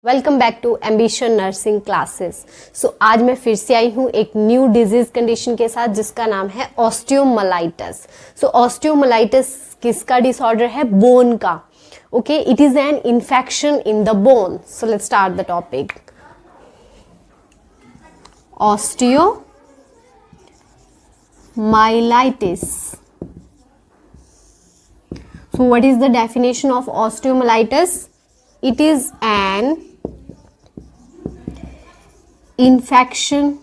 Welcome back to Ambition Nursing Classes. So आज मैं फिर से आई हूँ एक न्यू डिजीज कंडीशन के साथ जिसका नाम है ऑस्टियोमालाइटिस। सो ऑस्टियोमालाइटिस किसका डिसऑर्डर है? बोन का। Okay, it is an infection in the bone. So let's start the topic. Osteomyelitis. So what is the definition of osteomyelitis? It is an infection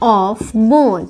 of bone.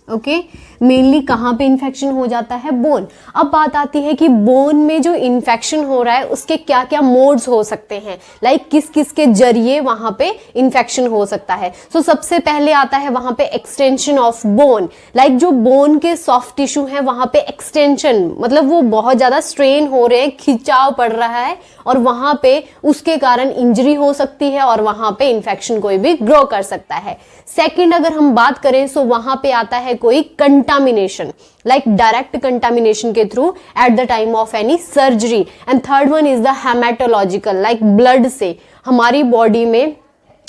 Okay, mainly कहाँ पे infection हो जाता है? Bone. अब बात आती है कि बोन में जो इन्फेक्शन हो रहा है उसके क्या क्या मोड्स हो सकते हैं, लाइक किस किस के जरिए वहां पे इन्फेक्शन हो सकता है। सो सबसे पहले आता है वहां पे एक्सटेंशन ऑफ बोन, लाइक जो बोन के सॉफ्ट टिश्यू है वहां पे एक्सटेंशन, मतलब वो बहुत ज्यादा स्ट्रेन हो रहे हैं, खिंचाव पड़ रहा है और वहां पे उसके कारण इंजरी हो सकती है और वहां पे इन्फेक्शन कोई भी ग्रो कर सकता है। सेकंड अगर हम बात करें सो वहां पे आता है कोई कंटामिनेशन, लाइक डायरेक्ट कंटामिनेशन के through at the time of any surgery. And third one is the haematological, like blood से हमारी बॉडी में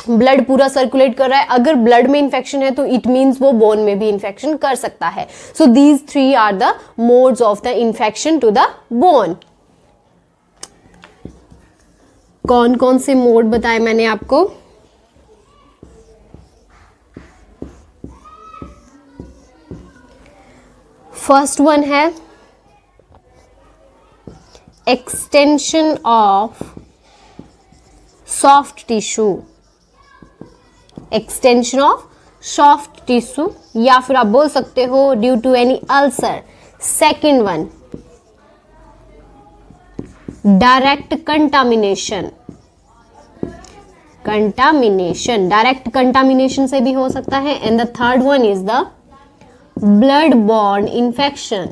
ब्लड पूरा सर्कुलेट कर रहा है, अगर ब्लड में इंफेक्शन है तो इट मीन्स वो बोन में भी इंफेक्शन कर सकता है। So these three are the modes of the infection to the bone. कौन कौन से मोड बताए मैंने आपको? फर्स्ट वन है extension of soft tissue, extension of soft tissue, या फिर आप बोल सकते हो due to any ulcer. Second one direct contamination, contamination direct contamination से भी हो सकता है। And the third one is the blood borne infection.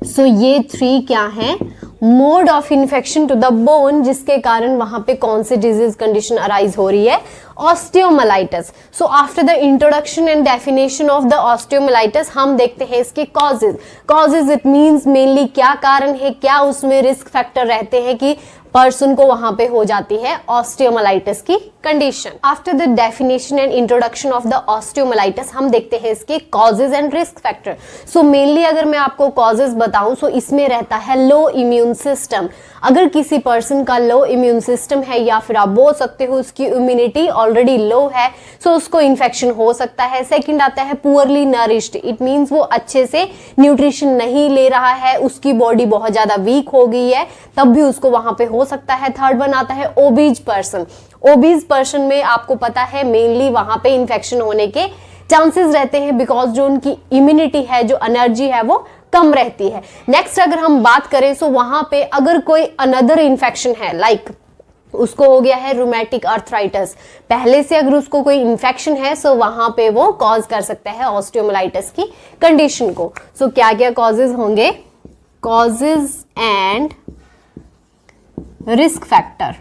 So ये थ्री क्या है? Mode of infection to the bone, जिसके कारण वहां पे कौन सी डिजीज कंडीशन अराइज हो रही है? Osteomyelitis. So after the introduction and definition of the osteomyelitis हम देखते हैं इसके causes. Causes it means mainly क्या कारण है, क्या उसमें रिस्क फैक्टर रहते हैं कि पर्सन को वहां पे हो जाती है ऑस्टियोमालाइटिस की condition. After the definition and introduction of the osteomyelitis हम देखते हैं इसके causes and risk factor. So mainly अगर मैं आपको कॉजेज बताऊं सो इसमें रहता है लो इम्यून सिस्टम। अगर किसी पर्सन का लो इम्यून सिस्टम है या फिर आप बोल सकते हो उसकी इम्यूनिटी ऑलरेडी लो है, सो उसको इन्फेक्शन हो सकता है। सेकंड आता है पुअरली नरिश्ड, इट मींस वो अच्छे से न्यूट्रिशन नहीं ले रहा है, उसकी बॉडी बहुत ज्यादा वीक हो गई है, तब भी उसको वहां पे हो सकता है। थर्ड वन आता है ओबीज पर्सन। ओबीज पर्सन में आपको पता है मेनली वहां पे इन्फेक्शन होने के चांसेस रहते हैं बिकॉज जो उनकी इम्यूनिटी है, जो एनर्जी है वो कम रहती है। नेक्स्ट अगर हम बात करें सो वहां पे अगर कोई अनदर इन्फेक्शन है, लाइक उसको हो गया है रूमेटिक आर्थराइटिस, पहले से अगर उसको कोई इन्फेक्शन है सो वहां पे वो कॉज कर सकता है ऑस्टियोमालाइटिस की कंडीशन को। सो क्या क्या कॉजेज होंगे? Causes and risk factor.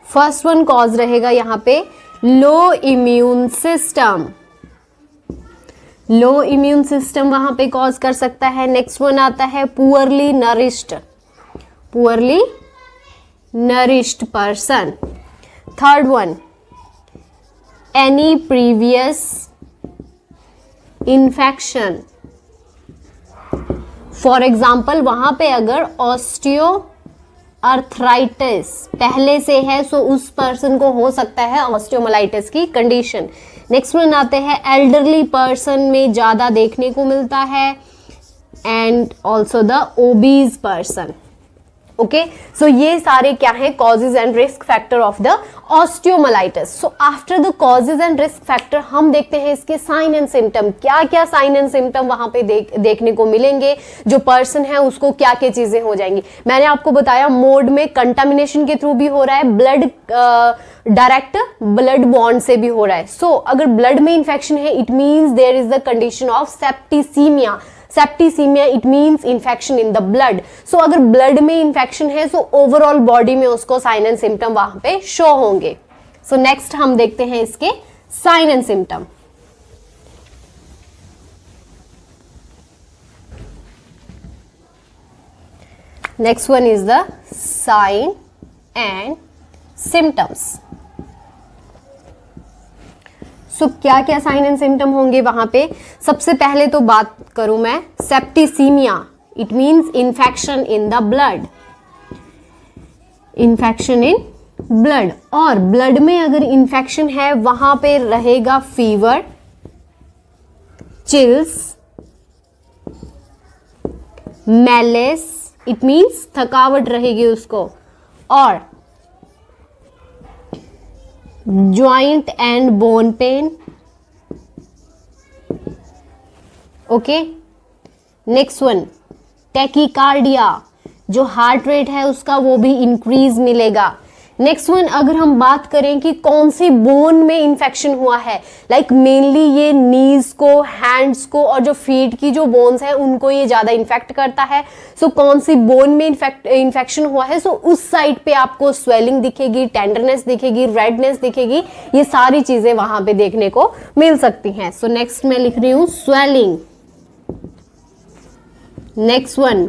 First one cause रहेगा यहां पे लो इम्यून सिस्टम। लो इम्यून सिस्टम वहां पे कॉज कर सकता है। नेक्स्ट वन आता है poorly nourished, poorly nourished person. Third one any previous infection. For example वहां पे अगर ऑस्टियो आर्थराइटिस पहले से है सो उस पर्सन को हो सकता है ऑस्टियोमालाइटिस की कंडीशन। नेक्स्ट वन आते हैं एल्डरली पर्सन में ज्यादा देखने को मिलता है, and also the obese person. Okay, so ये सारे क्या है? Causes and risk factor of the osteomyelitis. So after the causes and risk factor हम देखते हैं इसके साइन एंड सिम्टम। क्या क्या साइन एंड सिम्टम वहां पे देखने को मिलेंगे, जो पर्सन है उसको क्या क्या चीजें हो जाएंगी। मैंने आपको बताया मोड में कंटामिनेशन के थ्रू भी हो रहा है, ब्लड डायरेक्ट ब्लड बॉन्ड से भी हो रहा है। सो अगर ब्लड में इंफेक्शन है it means there is the condition of septicemia. Septicemia it means infection in the blood. So अगर ब्लड में इन्फेक्शन है सो ओवरऑल बॉडी में उसको साइन एंड सिम्टम वहां पे शो होंगे। सो नेक्स्ट हम देखते हैं इसके sign and symptom. Next one is the sign and symptoms. So क्या क्या साइन एंड सिम्टम होंगे वहां पे? सबसे पहले तो बात करूं मैं septicaemia, it means infection in the blood, infection in blood. और ब्लड में अगर इन्फेक्शन है वहां पे रहेगा fever, chills, malice, it means थकावट रहेगी उसको, और joint and bone pen. Okay, next one tachycardia, जो हार्ट रेट है उसका वो भी इंक्रीज मिलेगा। नेक्स्ट वन, अगर हम बात करें कि कौन सी बोन में इंफेक्शन हुआ है, लाइक मेनली ये नीज को, हैंड्स को और जो फीट की जो बोन्स है उनको ये ज्यादा इन्फेक्ट करता है। सो कौन सी बोन में इन्फेक्शन हुआ है, सो उस साइड पे आपको स्वेलिंग दिखेगी, टेंडरनेस दिखेगी, रेडनेस दिखेगी, ये सारी चीजें वहां पे देखने को मिल सकती हैं। सो नेक्स्ट मैं लिख रही हूं swelling. Next one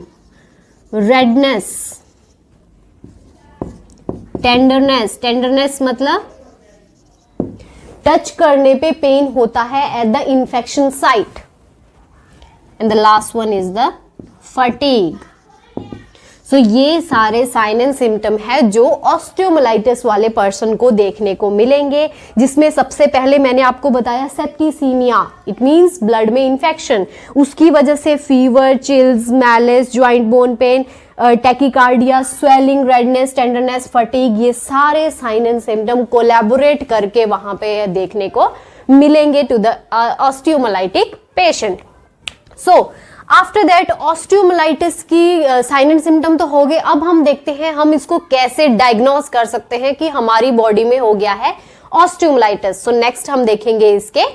redness, tenderness, tenderness मतलब टच करने पे पेन होता है at the infection site. And the last one is the fatigue. So ये सारे साइन एंड सिम्टम है जो ऑस्टियोमाइलिटिस वाले पर्सन को देखने को मिलेंगे, जिसमें सबसे पहले मैंने आपको बताया सेप्टिसीमिया, इट मींस ब्लड में इंफेक्शन, उसकी वजह से fever, chills, malice, joint bone pen, tachycardia, swelling, redness, tenderness, fatigue, ये सारे साइन एंड सिम्टम कोलैबोरेट करके वहां पे देखने को मिलेंगे to the osteomyelitic patient. So after that osteomyelitis की साइन एंड सिम्टम तो हो गए। अब हम देखते हैं हम इसको कैसे डायग्नोज कर सकते हैं कि हमारी बॉडी में हो गया है ऑस्टियोमाइलिटिस। सो नेक्स्ट हम देखेंगे इसके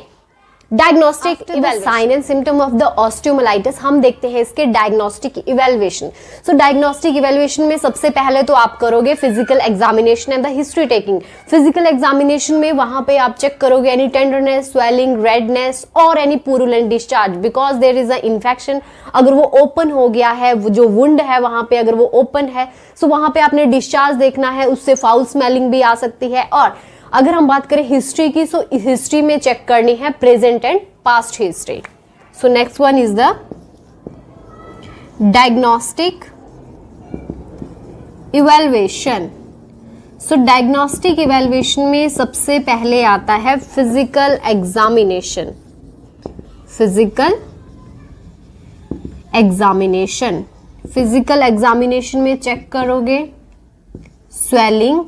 diagnostic sign and symptom of the osteomyelitis. हम देखते हैं इसके diagnostic evaluation. So diagnostic evaluation में सबसे पहले तो आप करोगे physical examination and the history taking. Physical examination में वहां पे आप चेक करोगे एनी टेंडरनेस, स्वेलिंग, रेडनेस और any purulent discharge, because there is a infection. अगर वो ओपन हो गया है, जो वुंड है वहां पे अगर वो ओपन है, सो वहां पे आपने डिस्चार्ज देखना है, उससे फाउल स्मेलिंग भी आ सकती है। और अगर हम बात करें हिस्ट्री की, सो हिस्ट्री में चेक करनी है present and past history. So next one is the diagnostic evaluation. So diagnostic evaluation में सबसे पहले आता है physical examination. Physical examination, physical examination में चेक करोगे swelling,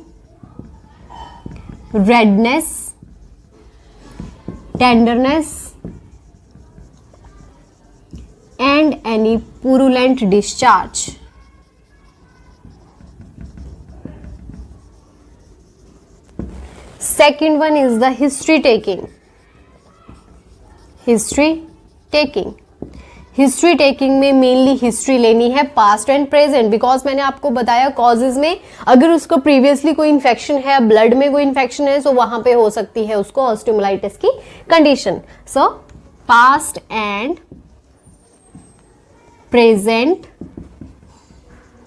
redness, tenderness and any purulent discharge. Second one is the history taking. History taking, history taking में mainly history लेनी है पास्ट एंड प्रेजेंट, बिकॉज मैंने आपको बताया कॉजेज में अगर उसको प्रीवियसली कोई इन्फेक्शन है, ब्लड में कोई इन्फेक्शन है, तो वहां पे हो सकती है उसको ऑस्टियोमाइलिटिस की condition. So past and present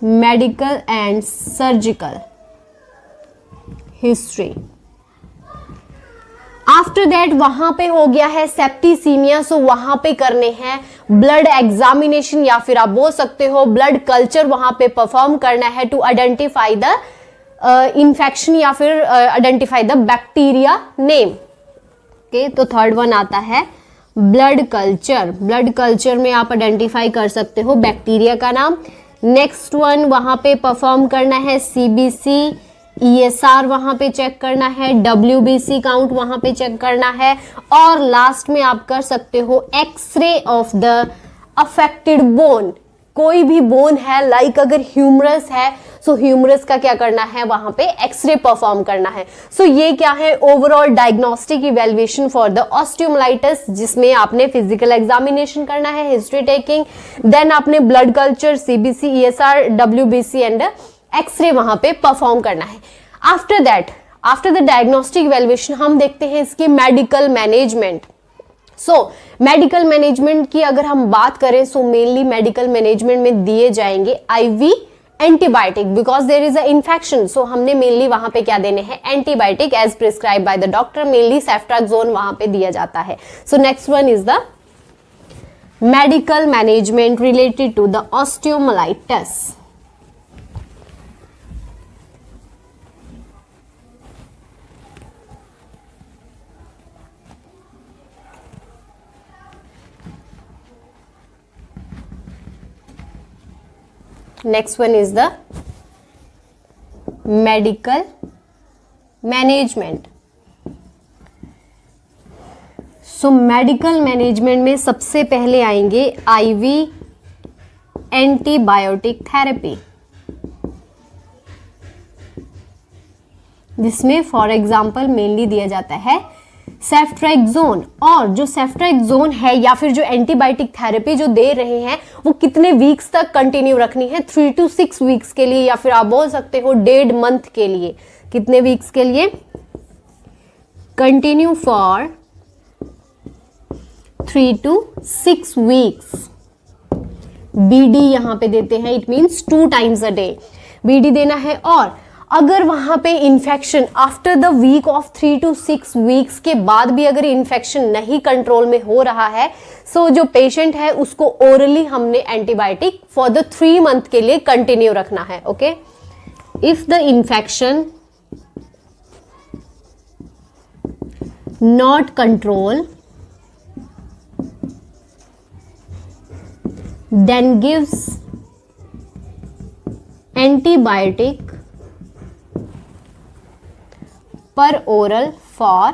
medical and surgical history. After that वहां पे हो गया है सेप्टिसीमिया, सो वहां पे करने हैं ब्लड एग्जामिनेशन या फिर आप बोल सकते हो ब्लड कल्चर वहां पे परफॉर्म करना है टू आइडेंटिफाई द इंफेक्शन या फिर identify the bacteria name. Okay, तो थर्ड वन आता है ब्लड कल्चर। ब्लड कल्चर में आप आइडेंटिफाई कर सकते हो बैक्टीरिया का नाम। नेक्स्ट वन वहां पे परफॉर्म करना है सीबीसी, ESR वहां पे चेक करना है, WBC काउंट वहां पे चेक करना है, और लास्ट में आप कर सकते हो x ray of the affected bone. कोई भी बोन है, लाइक अगर ह्यूमरस है, सो ह्यूमरस का क्या करना है, वहां पे एक्सरे परफॉर्म करना है। सो ये क्या है overall diagnostic evaluation for the osteomyelitis, जिसमें आपने फिजिकल एग्जामिनेशन करना है, हिस्ट्री टेकिंग, देन आपने blood culture, CBC, ESR, WBC and x ray वहां पे परफॉर्म करना है। After that, after the diagnostic evaluation हम देखते हैं इसकी medical management. So medical management की अगर हम बात करें, सो मेनली मेडिकल मैनेजमेंट में दिए जाएंगे IV antibiotic because there is a infection, so हमने मेनली वहां पे क्या देने हैं, antibiotic as prescribe by the doctor, mainly ceftriaxone वहां पे दिया जाता है. So next one is the medical management related to the osteomyelitis. Next one is the medical management. So medical management में सबसे पहले आएंगे IV एंटीबायोटिक थेरेपी, जिसमें फॉर एग्जाम्पल मेनली दिया जाता है सेफ्ट्राक्सोन. और जो सेफ्ट्राक्सोन है या फिर जो एंटीबायोटिक थेरेपी जो दे रहे हैं वो कितने वीक्स तक कंटिन्यू रखनी है, 3 to 6 वीक्स के लिए, या फिर आप बोल सकते हो 1.5 मंथ के लिए. कितने वीक्स के लिए, continue for 3 to 6 weeks. BD यहां पे देते हैं, it means 2 times a day BD देना है. और अगर वहां पे infection after the week of 3 to 6 weeks के बाद भी अगर इन्फेक्शन नहीं कंट्रोल में हो रहा है, सो जो पेशेंट है उसको ओरली हमने एंटीबायोटिक फॉर द 3 मंथ के लिए कंटिन्यू रखना है. Okay, if the infection not control then gives antibiotic per oral for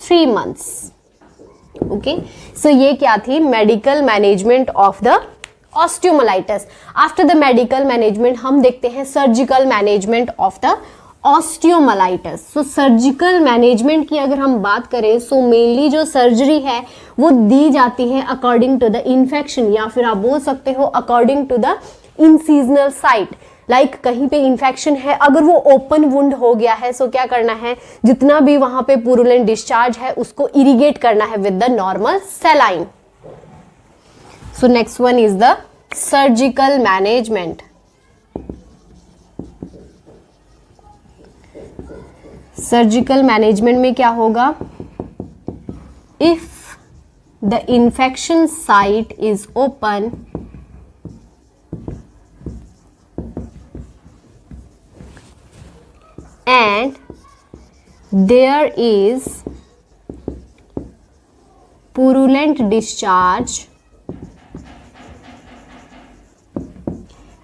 3 months. Okay, so ये क्या थी, medical management of the osteomyelitis. After the medical management हम देखते हैं surgical management of the osteomyelitis. So surgical management की अगर हम बात करें, सो मेनली जो सर्जरी है वो दी जाती है अकॉर्डिंग टू द इन्फेक्शन, या फिर आप बोल सकते हो according to the incisional site. Like कहीं पे इन्फेक्शन है, अगर वो ओपन वुंड हो गया है, सो क्या करना है, जितना भी वहां पे पुरुलेंट डिस्चार्ज है उसको इरिगेट करना है with the normal saline. So next one is the surgical management. Surgical management में क्या होगा, if the infection site is open and there is purulent discharge,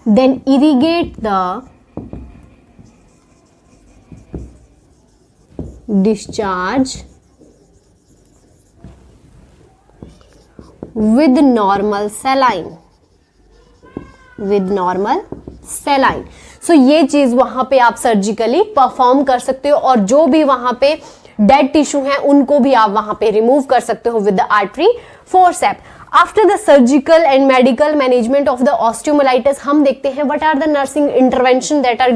then irrigate the discharge with normal saline. सो ये चीज वहां पे आप surgically perform कर सकते हो, और जो भी वहां पे डेड टिश्यू है उनको भी आप वहां पे रिमूव कर सकते हो with the artery forcep. After the surgical and medical management of the osteomyelitis हम देखते हैं what are the nursing intervention that are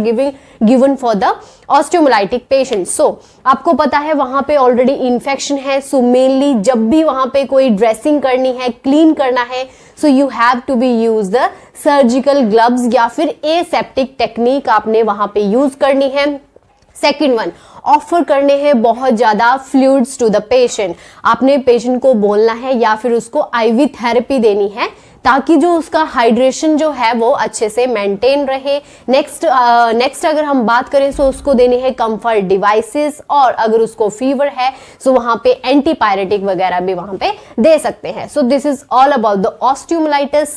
given for the osteomyelitic patient. So आपको पता है वहां पे ऑलरेडी इन्फेक्शन है, सो मेनली जब भी वहां पे कोई ड्रेसिंग करनी है, क्लीन करना है, so you have to be use the surgical gloves या फिर एसेप्टिक टेक्निक आपने वहां पे यूज करनी है. सेकेंड वन, ऑफर करने हैं बहुत ज्यादा फ्लूइड्स टू द पेशेंट. आपने पेशेंट को बोलना है या फिर उसको आईवी थेरेपी देनी है ताकि जो उसका हाइड्रेशन जो है वो अच्छे से मेंटेन रहे. नेक्स्ट अगर हम बात करें तो उसको देने हैं कंफर्ट डिवाइसेस, और अगर उसको फीवर है तो वहां पे एंटीपायरेटिक वगैरह भी वहां पे दे सकते हैं. So this is all about the osteomyelitis.